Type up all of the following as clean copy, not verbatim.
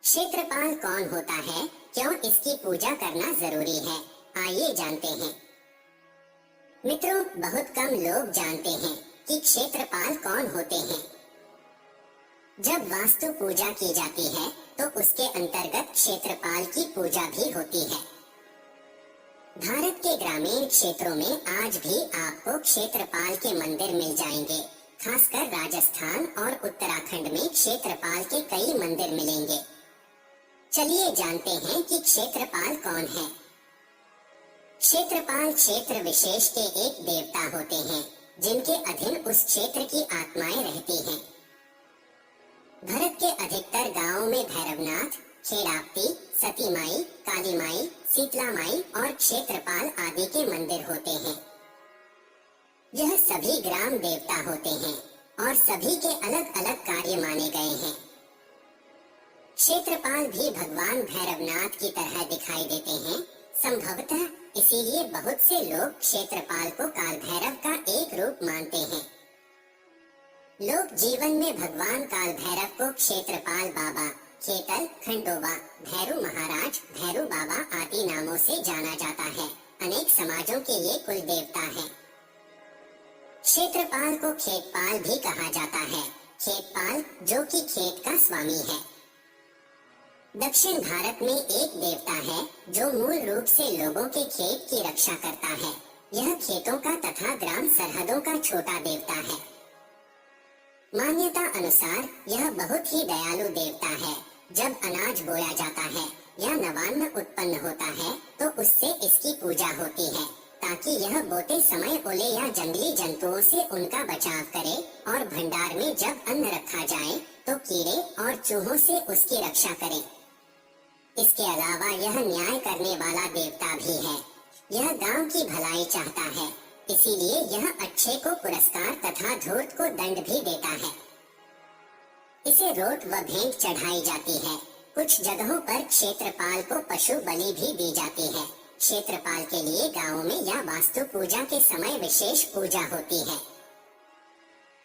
क्षेत्रपाल कौन होता है, क्यों इसकी पूजा करना जरूरी है, आइए जानते हैं। मित्रों, बहुत कम लोग जानते हैं कि क्षेत्रपाल कौन होते हैं। जब वास्तु पूजा की जाती है तो उसके अंतर्गत क्षेत्रपाल की पूजा भी होती है। भारत के ग्रामीण क्षेत्रों में आज भी आपको क्षेत्रपाल के मंदिर मिल जाएंगे। खासकर राजस्थान और उत्तराखंड में क्षेत्रपाल के कई मंदिर मिलेंगे। चलिए जानते हैं कि क्षेत्रपाल कौन है। क्षेत्रपाल क्षेत्र विशेष के एक देवता होते हैं जिनके अधीन उस क्षेत्र की आत्माएं रहती हैं। भारत के अधिकतर गांवों में भैरवनाथ, खेड़ाप्ती, सती माई, काली माई, शीतला माई और क्षेत्रपाल आदि के मंदिर होते हैं। यह सभी ग्राम देवता होते हैं और सभी के अलग अलग कार्य माने गए हैं। क्षेत्रपाल भी भगवान भैरवनाथ की तरह दिखाई देते हैं। संभवतः इसीलिए बहुत से लोग क्षेत्रपाल को काल भैरव का एक रूप मानते हैं। लोग जीवन में भगवान काल भैरव को क्षेत्रपाल बाबा, खेतल, खंडोबा, भैरू महाराज, भैरू बाबा आदि नामों से जाना जाता है। अनेक समाजों के ये कुल देवता है। क्षेत्रपाल को खेतपाल भी कहा जाता है। खेतपाल जो कि खेत का स्वामी है। दक्षिण भारत में एक देवता है जो मूल रूप से लोगों के खेत की रक्षा करता है। यह खेतों का तथा ग्राम सरहदों का छोटा देवता है। मान्यता अनुसार यह बहुत ही दयालु देवता है। जब अनाज बोया जाता है या नवान्न उत्पन्न होता है तो उससे इसकी पूजा होती है ताकि यह बोते समय ओले या जंगली जंतुओं से उनका बचाव करे और भंडार में जब अन्न रखा जाए तो कीड़े और चूहों से उसकी रक्षा करे। इसके अलावा यह न्याय करने वाला देवता भी है। यह गांव की भलाई चाहता है, इसीलिए यह अच्छे को पुरस्कार तथा धूर्त को दंड भी देता है। इसे रोट व भेंट चढ़ाई जाती है। कुछ जगहों पर क्षेत्रपाल को पशु बलि भी दी जाती है। क्षेत्रपाल के लिए गांवों में या वास्तु पूजा के समय विशेष पूजा होती है।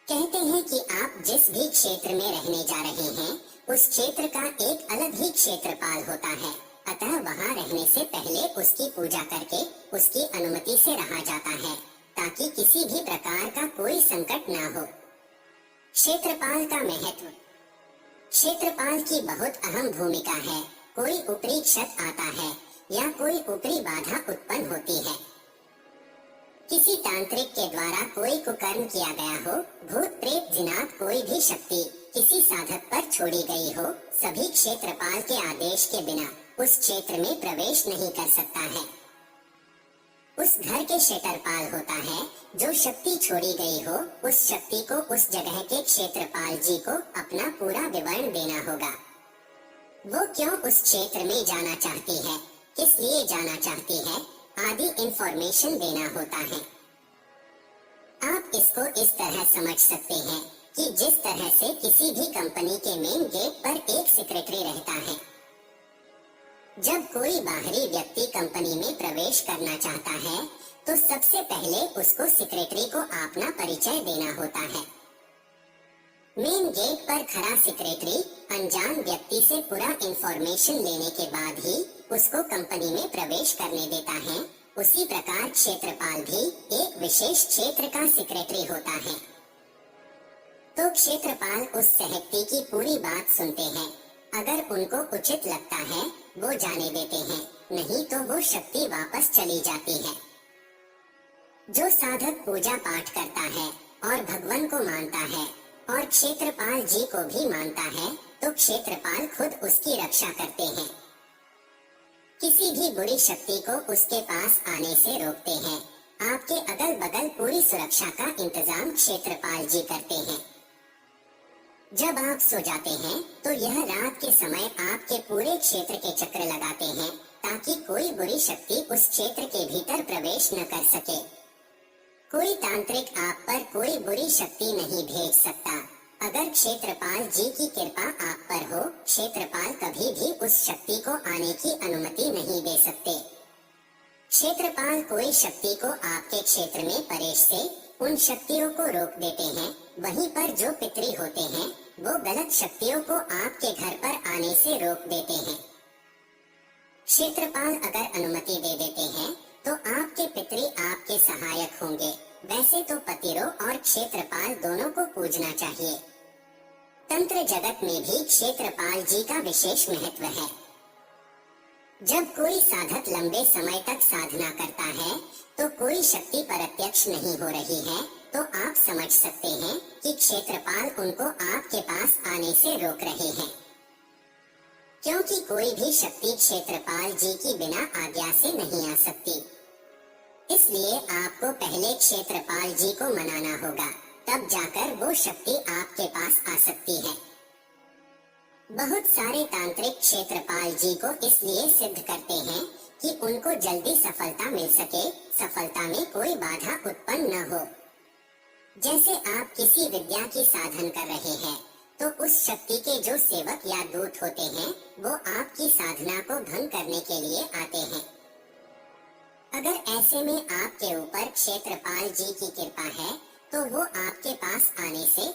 कहते हैं कि आप जिस भी क्षेत्र में रहने जा रहे हैं उस क्षेत्र का एक अलग ही क्षेत्रपाल होता है। अतः वहाँ रहने से पहले उसकी पूजा करके उसकी अनुमति से रहा जाता है ताकि किसी भी प्रकार का कोई संकट ना हो। क्षेत्रपाल का महत्व। क्षेत्रपाल की बहुत अहम भूमिका है। कोई ऊपरी क्षत आता है या कोई ऊपरी बाधा उत्पन्न होती है, किसी तांत्रिक के द्वारा कोई कुकर्म किया गया हो, भूत प्रेत जिनात कोई भी शक्ति किसी साधक पर छोड़ी गई हो, सभी क्षेत्रपाल के आदेश के बिना उस क्षेत्र में प्रवेश नहीं कर सकता है। उस घर के क्षेत्रपाल होता है। जो शक्ति छोड़ी गई हो उस शक्ति को उस जगह के क्षेत्रपाल जी को अपना पूरा विवरण देना होगा। वो क्यों उस क्षेत्र में जाना चाहती है, किस लिए जाना चाहती है आदि इंफॉर्मेशन देना होता है। आप इसको इस तरह समझ सकते हैं कि जिस तरह से किसी भी कंपनी के मेन गेट पर एक सेक्रेटरी रहता है। जब कोई बाहरी व्यक्ति कंपनी में प्रवेश करना चाहता है तो सबसे पहले उसको सेक्रेटरी को अपना परिचय देना होता है। मेन गेट पर खड़ा सेक्रेटरी अनजान व्यक्ति से पूरा इंफॉर्मेशन लेने के बाद ही उसको कंपनी में प्रवेश करने देता है। उसी प्रकार क्षेत्रपाल भी एक विशेष क्षेत्र का सेक्रेटरी होता है। तो क्षेत्रपाल उस सहक्ति की पूरी बात सुनते हैं। अगर उनको उचित लगता है वो जाने देते हैं, नहीं तो वो शक्ति वापस चली जाती है। जो साधक पूजा पाठ करता है और भगवान को मानता है और क्षेत्रपाल जी को भी मानता है तो क्षेत्रपाल खुद उसकी रक्षा करते हैं। किसी भी बुरी शक्ति को उसके पास आने से रोकते हैं। आपके अगल बगल पूरी सुरक्षा का इंतजाम क्षेत्रपाल जी करते हैं। जब आप सो जाते हैं तो यह रात के समय आपके पूरे क्षेत्र के चक्र लगाते हैं ताकि कोई बुरी शक्ति उस क्षेत्र के भीतर प्रवेश न कर सके। कोई तांत्रिक आप पर कोई बुरी शक्ति नहीं भेज सकता। अगर क्षेत्रपाल जी की कृपा आप पर हो, क्षेत्रपाल कभी भी उस शक्ति को आने की अनुमति नहीं दे सकते। क्षेत्रपाल कोई शक्ति को आपके क्षेत्र में प्रवेश से उन शक्तियों को रोक देते हैं। वहीं पर जो पितरी होते हैं वो गलत शक्तियों को आपके घर पर आने से रोक देते हैं। क्षेत्रपाल अगर अनुमति दे देते हैं तो आपके पितरी आपके सहायक होंगे। वैसे तो पतिरो और क्षेत्रपाल दोनों को पूजना चाहिए। तंत्र जगत में भी क्षेत्रपाल जी का विशेष महत्व है। जब कोई साधक लंबे समय तक साधना करता है तो कोई शक्ति प्रत्यक्ष नहीं हो रही है, तो आप समझ सकते हैं कि क्षेत्रपाल उनको आपके पास आने से रोक रहे हैं, क्योंकि कोई भी शक्ति क्षेत्रपाल जी की बिना आज्ञा से नहीं आ सकती। इसलिए आपको पहले क्षेत्रपाल जी को मनाना होगा, तब जाकर वो शक्ति आपके पास आ सकती है। बहुत सारे तांत्रिक क्षेत्रपाल जी को इसलिए सिद्ध करते हैं कि उनको जल्दी सफलता मिल सके, सफलता में कोई बाधा उत्पन्न न हो। जैसे आप किसी विद्या की साधन कर रहे हैं तो उस शक्ति के जो सेवक या दूत होते हैं वो आपकी साधना को भंग करने के लिए आते हैं। अगर ऐसे में आपके ऊपर क्षेत्रपाल जी की कृपा है तो वो आपके पास आने से